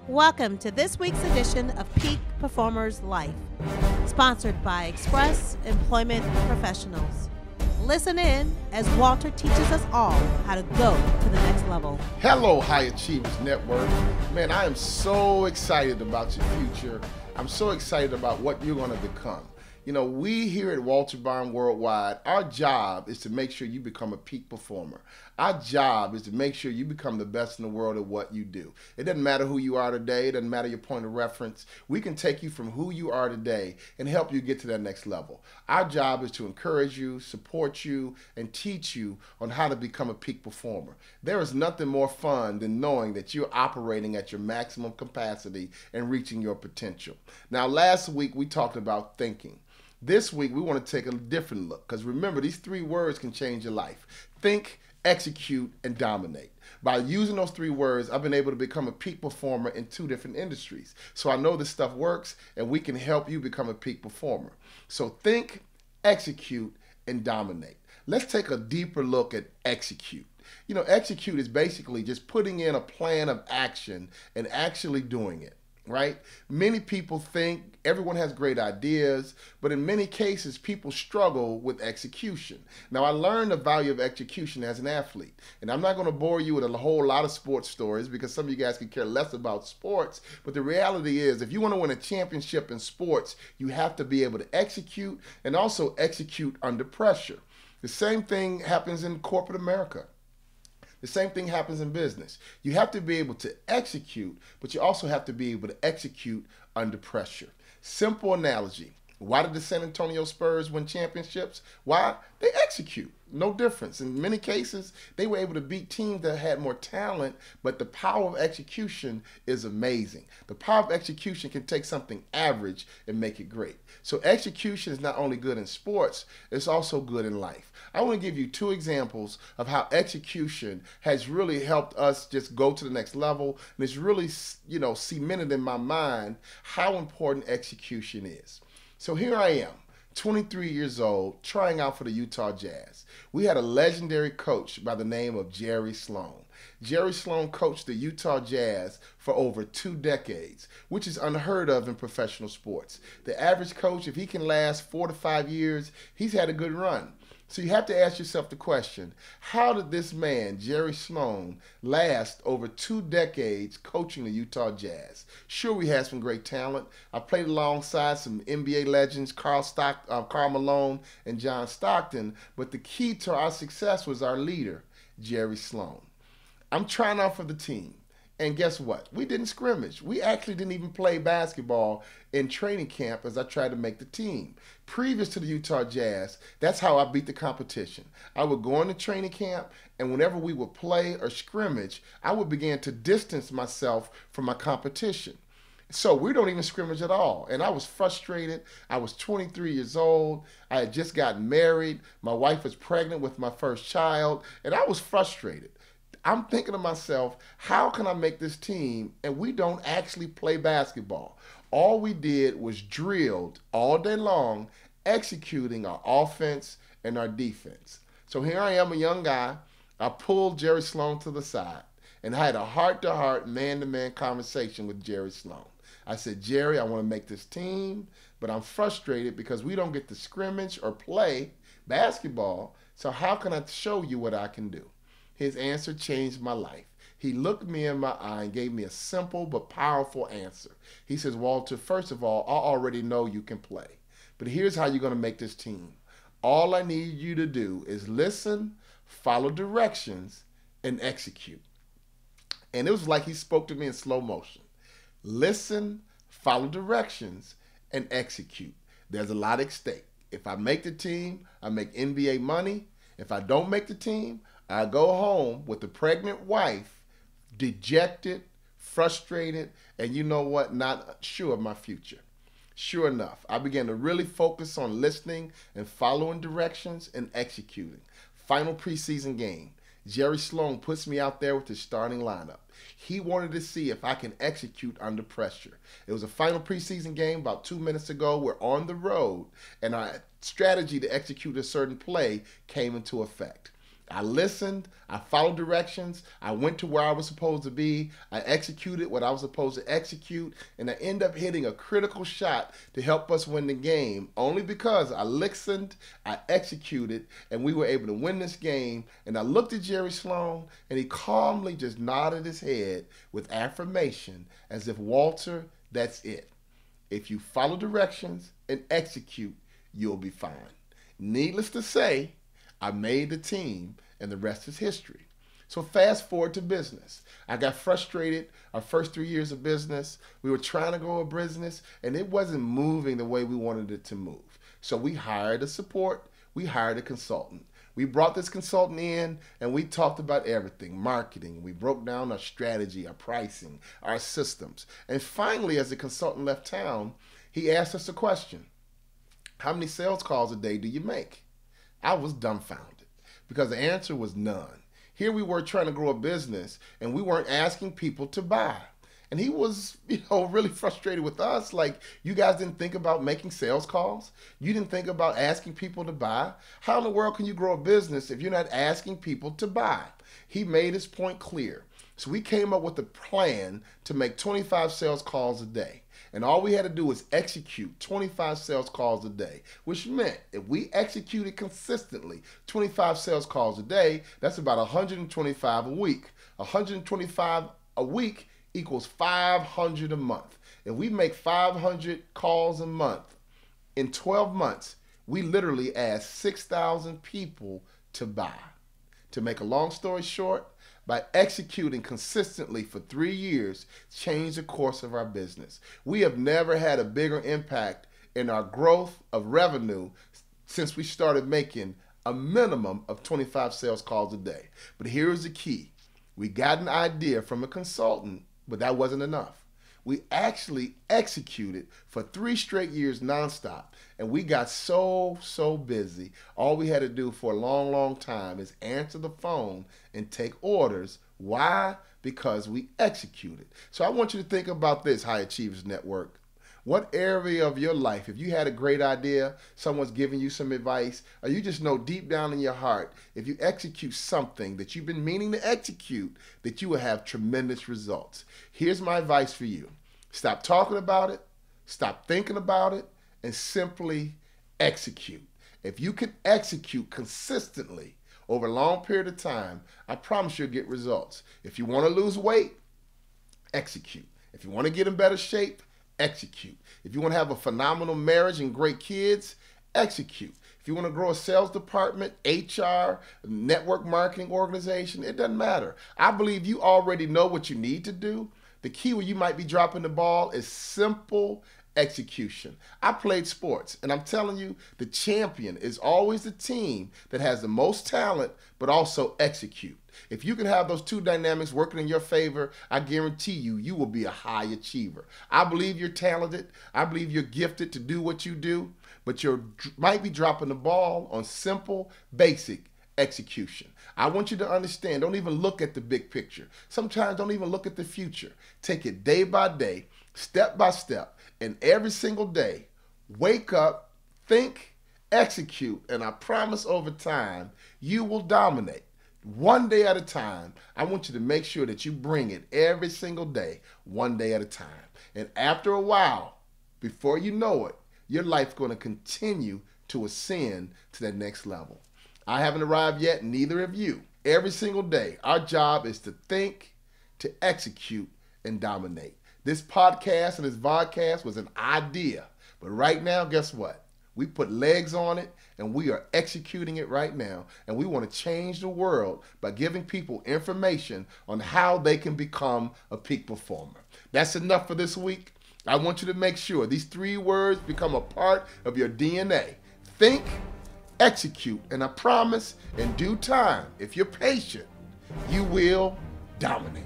Welcome to this week's edition of Peak Performer's Life, sponsored by Express Employment Professionals. Listen in as Walter teaches us all how to go to the next level. Hello, High Achievers Network. Man, I am so excited about your future. I'm so excited about what you're going to become. You know, we here at Walter Bond Worldwide, our job is to make sure you become a peak performer. Our job is to make sure you become the best in the world at what you do. It doesn't matter who you are today. It doesn't matter your point of reference. We can take you from who you are today and help you get to that next level. Our job is to encourage you, support you, and teach you on how to become a peak performer. There is nothing more fun than knowing that you're operating at your maximum capacity and reaching your potential. Now, last week we talked about thinking. This week, we want to take a different look because remember, these three words can change your life. Think, execute, and dominate. By using those three words, I've been able to become a peak performer in two different industries. So I know this stuff works, and we can help you become a peak performer. So think, execute, and dominate. Let's take a deeper look at execute. You know, execute is basically just putting in a plan of action and actually doing it. Right? Many people think everyone has great ideas, but in many cases, people struggle with execution. Now, I learned the value of execution as an athlete, and I'm not going to bore you with a whole lot of sports stories because some of you guys could care less about sports, but the reality is if you want to win a championship in sports, you have to be able to execute and also execute under pressure. The same thing happens in corporate America. The same thing happens in business. You have to be able to execute, but you also have to be able to execute under pressure. Simple analogy. Why did the San Antonio Spurs win championships? Why? They execute. No difference. In many cases, they were able to beat teams that had more talent, but the power of execution is amazing. The power of execution can take something average and make it great. So execution is not only good in sports, it's also good in life. I want to give you two examples of how execution has really helped us just go to the next level, and it's really, cemented in my mind how important execution is. So here I am, 23 years old, trying out for the Utah Jazz. We had a legendary coach by the name of Jerry Sloan. Jerry Sloan coached the Utah Jazz for over 2 decades, which is unheard of in professional sports. The average coach, if he can last 4 to 5 years, he's had a good run. So you have to ask yourself the question, how did this man, Jerry Sloan, last over 2 decades coaching the Utah Jazz? Sure, we had some great talent. I played alongside some NBA legends, Karl Malone and John Stockton, but the key to our success was our leader, Jerry Sloan. I'm trying out for the team. And guess what? We didn't scrimmage. We actually didn't even play basketball in training camp as I tried to make the team. Previous to the Utah Jazz, that's how I beat the competition. I would go into training camp, and whenever we would play or scrimmage, I would begin to distance myself from my competition. So we don't even scrimmage at all. And I was frustrated. I was 23 years old. I had just gotten married. My wife was pregnant with my first child, and I was frustrated. I'm thinking to myself, how can I make this team and we don't actually play basketball? All we did was drilled all day long, executing our offense and our defense. So here I am, a young guy. I pulled Jerry Sloan to the side and I had a heart-to-heart, man-to-man conversation with Jerry Sloan. I said, Jerry, I want to make this team, but I'm frustrated because we don't get to scrimmage or play basketball. So how can I show you what I can do? His answer changed my life. He looked me in my eye and gave me a simple but powerful answer. He says, Walter, first of all, I already know you can play, but here's how you're going to make this team. All I need you to do is listen, follow directions, and execute. And it was like he spoke to me in slow motion. Listen, follow directions, and execute. There's a lot at stake. If I make the team, I make NBA money. If I don't make the team, I go home with a pregnant wife, dejected, frustrated, and you know what, not sure of my future. Sure enough, I began to really focus on listening and following directions and executing. Final preseason game. Jerry Sloan puts me out there with the starting lineup. He wanted to see if I can execute under pressure. It was a final preseason game about 2 minutes ago. We're on the road, and our strategy to execute a certain play came into effect. I listened, I followed directions, I went to where I was supposed to be, I executed what I was supposed to execute, and I ended up hitting a critical shot to help us win the game only because I listened, I executed, and we were able to win this game. And I looked at Jerry Sloan, and he calmly just nodded his head with affirmation as if, Walter, that's it. If you follow directions and execute, you'll be fine. Needless to say, I made the team, and the rest is history. So fast forward to business. I got frustrated our first 3 years of business. We were trying to grow a business, and it wasn't moving the way we wanted it to move. So we hired a support. We hired a consultant. We brought this consultant in, and we talked about everything, marketing. We broke down our strategy, our pricing, our systems. And finally, as the consultant left town, he asked us a question. How many sales calls a day do you make? I was dumbfounded because the answer was none. Here we were trying to grow a business, and we weren't asking people to buy. And he was, really frustrated with us. Like, you guys didn't think about making sales calls? You didn't think about asking people to buy? How in the world can you grow a business if you're not asking people to buy? He made his point clear. So we came up with a plan to make 25 sales calls a day. And all we had to do was execute 25 sales calls a day, which meant if we executed consistently 25 sales calls a day, that's about 125 a week. 125 a week equals 500 a month. If we make 500 calls a month, in 12 months, we literally asked 6,000 people to buy. To make a long story short, by executing consistently for 3 years, changed the course of our business. We have never had a bigger impact in our growth of revenue since we started making a minimum of 25 sales calls a day. But here's the key. We got an idea from a consultant, but that wasn't enough. We actually executed for 3 straight years nonstop, and we got so busy. All we had to do for a long time is answer the phone and take orders. Why? Because we executed. So I want you to think about this, High Achievers Network. What area of your life, if you had a great idea, someone's giving you some advice, or you just know deep down in your heart, if you execute something that you've been meaning to execute, that you will have tremendous results. Here's my advice for you. Stop talking about it, stop thinking about it, and simply execute. If you can execute consistently over a long period of time, I promise you'll get results. If you want to lose weight, execute. If you want to get in better shape, execute. If you want to have a phenomenal marriage and great kids, execute. If you want to grow a sales department, HR, network marketing organization, it doesn't matter. I believe you already know what you need to do. The key where you might be dropping the ball is simple execution. I played sports, and I'm telling you, the champion is always the team that has the most talent, but also execute. If you can have those two dynamics working in your favor, I guarantee you, you will be a high achiever. I believe you're talented. I believe you're gifted to do what you do, but you might be dropping the ball on simple, basic execution. I want you to understand, don't even look at the big picture. Sometimes don't even look at the future. Take it day by day, step by step, and every single day, wake up, think, execute, and I promise over time, you will dominate. One day at a time. I want you to make sure that you bring it every single day, one day at a time. And after a while, before you know it, your life's going to continue to ascend to that next level. I haven't arrived yet, neither have you. Every single day, our job is to think, to execute, and dominate. This podcast and this vodcast was an idea, but right now, guess what? We put legs on it, and we are executing it right now, and we want to change the world by giving people information on how they can become a peak performer. That's enough for this week. I want you to make sure these 3 words become a part of your DNA. Think, execute, and I promise in due time, if you're patient, you will dominate.